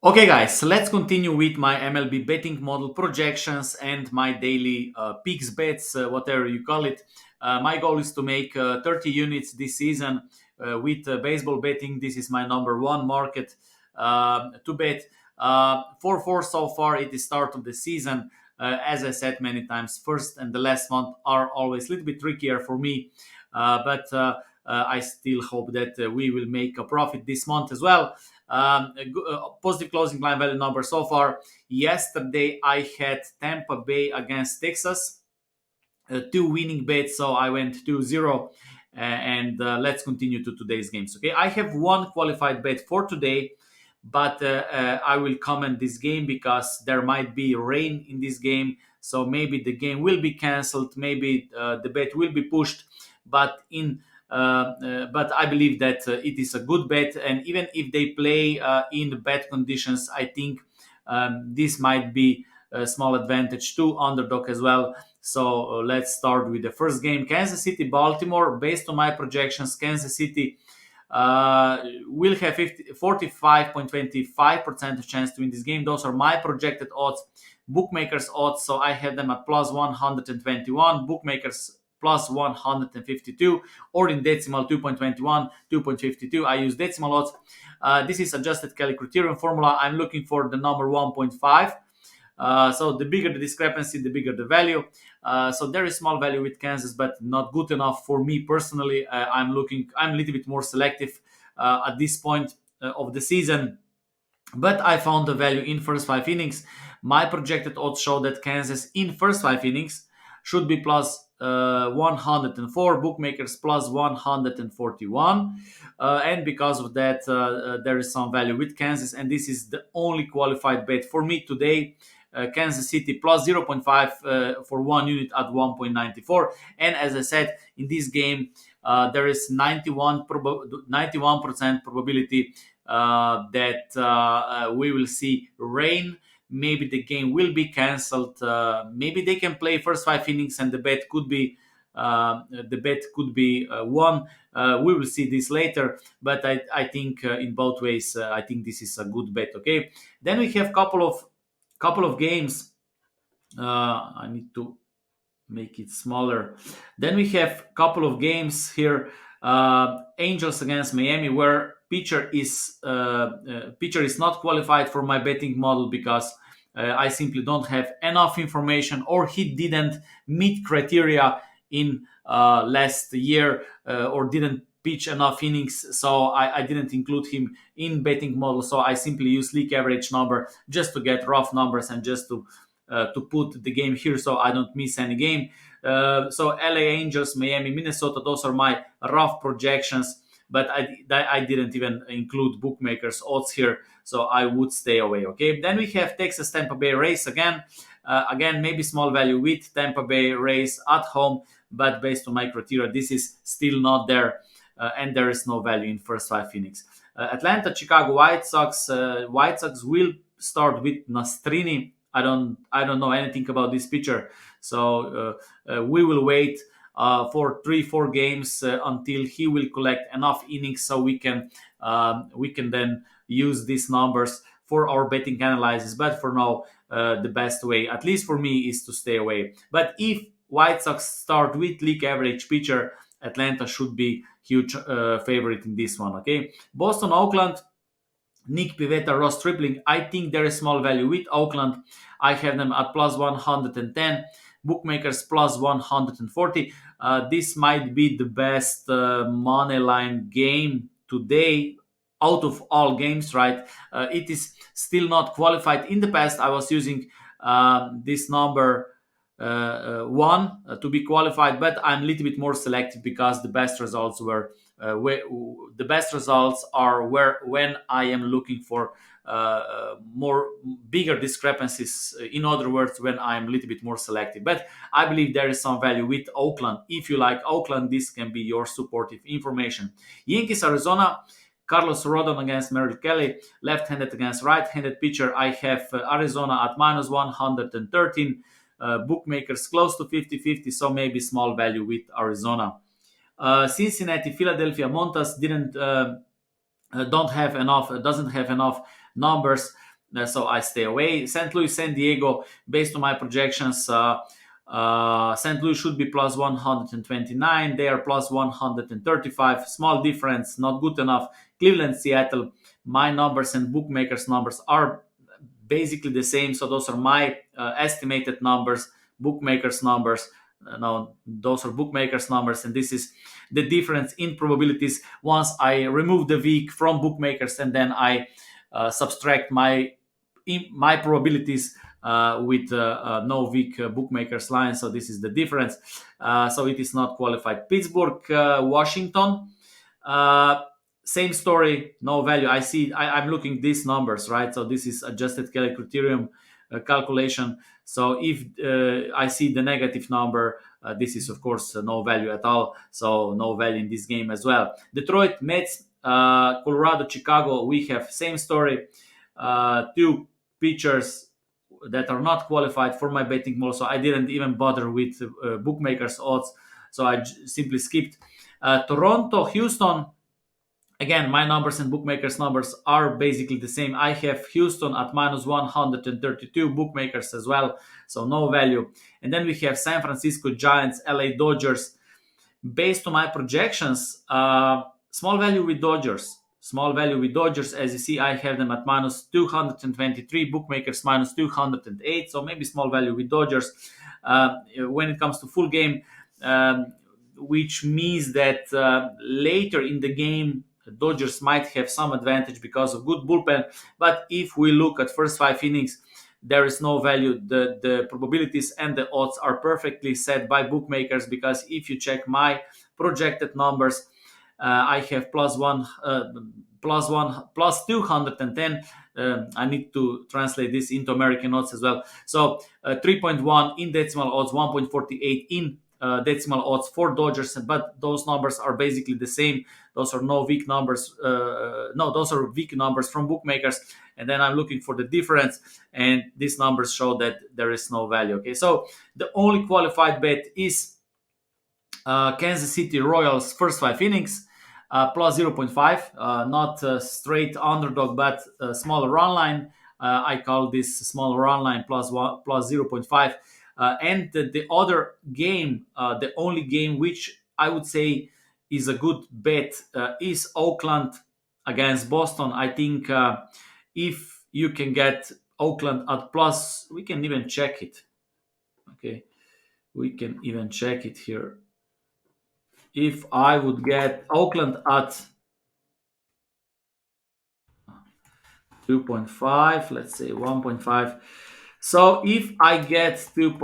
Okay, guys, so let's continue with my MLB betting model projections and my daily picks, bets, whatever you call it. My goal is to make 30 units this season with baseball betting. This is my number one market to bet. 4-4 so far. It is start of the season. As I said many times, first and the last month are always a little bit trickier for me, but I still hope that we will make a profit this month as well. Positive closing line value number so far. Yesterday I had Tampa Bay against Texas, two winning bets, so I went 2-0. And let's continue to today's games. Okay, I have one qualified bet for today, but I will comment this game because there might be rain in this game, so maybe the game will be cancelled, maybe the bet will be pushed, but I believe that it is a good bet, and even if they play in bad conditions, I think this might be a small advantage to Underdog as well. So let's start with the first game, Kansas City Baltimore. Based on my projections, Kansas City will have 45.25% of chance to win this game. Those are my projected odds, bookmakers odds, so I have them at plus 121, bookmakers plus 152, or in decimal 2.21, 2.52. I use decimal odds. This is adjusted Kelly criterion formula. I'm looking for the number 1.5. So the bigger the discrepancy, the bigger the value. So there is small value with Kansas, but not good enough for me personally. I'm a little bit more selective at this point of the season. But I found the value in first five innings. My projected odds show that Kansas in first five innings should be plus 104, bookmakers plus 141. And because of that, there is some value with Kansas, and this is the only qualified bet for me today. Kansas City plus 0.5 for 1 unit at 1.94. And as I said, in this game, there is 91% probability that we will see rain. Maybe the game will be cancelled. Maybe they can play first five innings and the bet could be won. We will see this later, but I think in both ways, I think this is a good bet. Okay, then we have couple of games. I need to make it smaller. Then we have couple of games here. Angels against Miami, where pitcher is not qualified for my betting model because I simply don't have enough information, or he didn't meet criteria in last year, or didn't pitch enough innings, so I didn't include him in betting model. So I simply use league average number just to get rough numbers and just to put the game here so I don't miss any game. So LA Angels, Miami, Minnesota, those are my rough projections, but I didn't even include bookmakers odds here, so I would stay away. Okay, then we have Texas Tampa Bay Rays again. Again, maybe small value with Tampa Bay Rays at home, but based on my criteria, this is still not there, and there is no value in first five innings. Atlanta, Chicago White Sox. White Sox will start with Nastrini. I don't know anything about this pitcher, so we will wait for 3-4 games until he will collect enough innings, so we can then use these numbers for our betting analysis. But for now, the best way, at least for me, is to stay away. But if White Sox start with league average pitcher, Atlanta should be huge favorite in this one. Okay, Boston, Oakland. Nick Pivetta, Ross Stripling. I think there is small value with Oakland. I have them at plus 110. Bookmakers plus 140. This might be the best money line game today out of all games, right? It is still not qualified. In the past, I was using this number one to be qualified, but I'm a little bit more selective because the best results are when I am looking for more bigger discrepancies. In other words, when I'm a little bit more selective. But I believe there is some value with Oakland. If you like Oakland, this can be your supportive information. Yankees, Arizona. Carlos Rodon against Merrill Kelly, left-handed against right-handed pitcher. I have Arizona at minus 113. Bookmakers close to 50-50, so maybe small value with Arizona. Cincinnati, Philadelphia, Montas doesn't have enough numbers. so I stay away. St. Louis, San Diego, based on my projections, St. Louis should be plus 129. They are plus 135. Small difference, not good enough. Cleveland, Seattle, my numbers and bookmakers' numbers are basically the same. So those are my estimated numbers, bookmakers' numbers. No, those are bookmakers' numbers, and this is the difference in probabilities once I remove the week from bookmakers and then I subtract my probabilities with no weak bookmakers line. So this is the difference. So it is not qualified. Pittsburgh, Washington. Uh, Same story, no value. I'm looking these numbers, right? So this is adjusted Kelly criterion calculation. So if I see the negative number, this is of course no value at all. So no value in this game as well. Detroit, Mets, Colorado, Chicago. We have same story. Two pitchers that are not qualified for my betting model. So I didn't even bother with bookmakers odds. So I simply skipped. Toronto, Houston. Again, my numbers and bookmakers numbers are basically the same. I have Houston at minus 132, bookmakers as well, so no value. And then we have San Francisco Giants, LA Dodgers. Based on my projections, small value with Dodgers. Small value with Dodgers, as you see, I have them at minus 223, bookmakers minus 208. So maybe small value with Dodgers. When it comes to full game, which means that later in the game, Dodgers might have some advantage because of good bullpen. But if we look at first 5 innings, there is no value. The probabilities and the odds are perfectly set by bookmakers, because if you check my projected numbers, I have plus 210. I need to translate this into American odds as well. So 3.1 in decimal odds, 1.48 in decimal odds for Dodgers, but those numbers are basically the same. Those are no weak numbers. No, those are weak numbers from bookmakers. And then I'm looking for the difference, and these numbers show that there is no value. Okay, so the only qualified bet is Kansas City Royals first 5 innings. Plus 0.5, not straight underdog, but smaller run line. I call this smaller run line plus 0.5. And the other game, the only game which I would say is a good bet, is Oakland against Boston. I think if you can get Oakland at plus, we can even check it. Okay, we can even check it here. If I would get Oakland at 2.5, let's say 1.5. So if I get 2.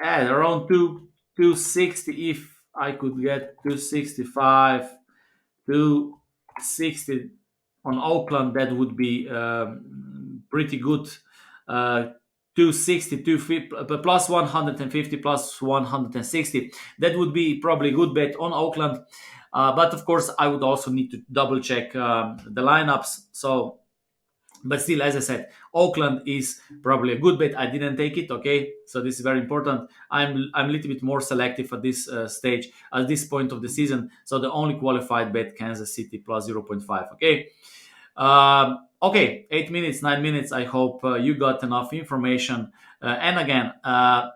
Around 260, if I could get 265, 260 on Oakland, that would be pretty good. 260, 250, plus 150, plus 160. That would be probably a good bet on Oakland. But of course, I would also need to double check the lineups. So, but still, as I said, Oakland is probably a good bet. I didn't take it. Okay, so this is very important. I'm a little bit more selective at this stage, at this point of the season. So the only qualified bet, Kansas City plus 0.5. Okay. Okay, 8 minutes, 9 minutes. I hope you got enough information. And again, I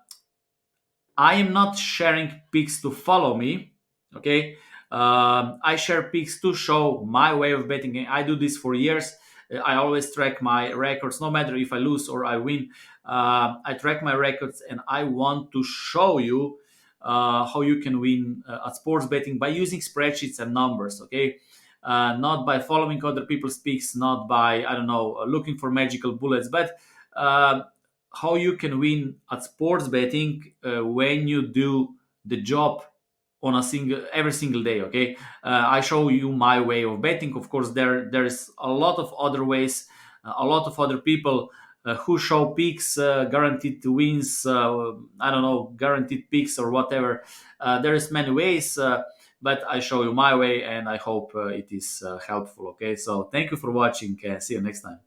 am not sharing picks to follow me. Okay, I share picks to show my way of betting. I do this for years. I always track my records, no matter if I lose or I win. I track my records, and I want to show you how you can win at sports betting by using spreadsheets and numbers. Okay, not by following other people's picks, not by, I don't know, looking for magical bullets, but how you can win at sports betting when you do the job on a single every single day. Okay, I show you my way of betting. Of course, there's a lot of other ways, a lot of other people who show picks, guaranteed wins, I don't know, guaranteed picks or whatever. There's many ways, but I show you my way, and I hope it is helpful. Okay, so thank you for watching. See you next time.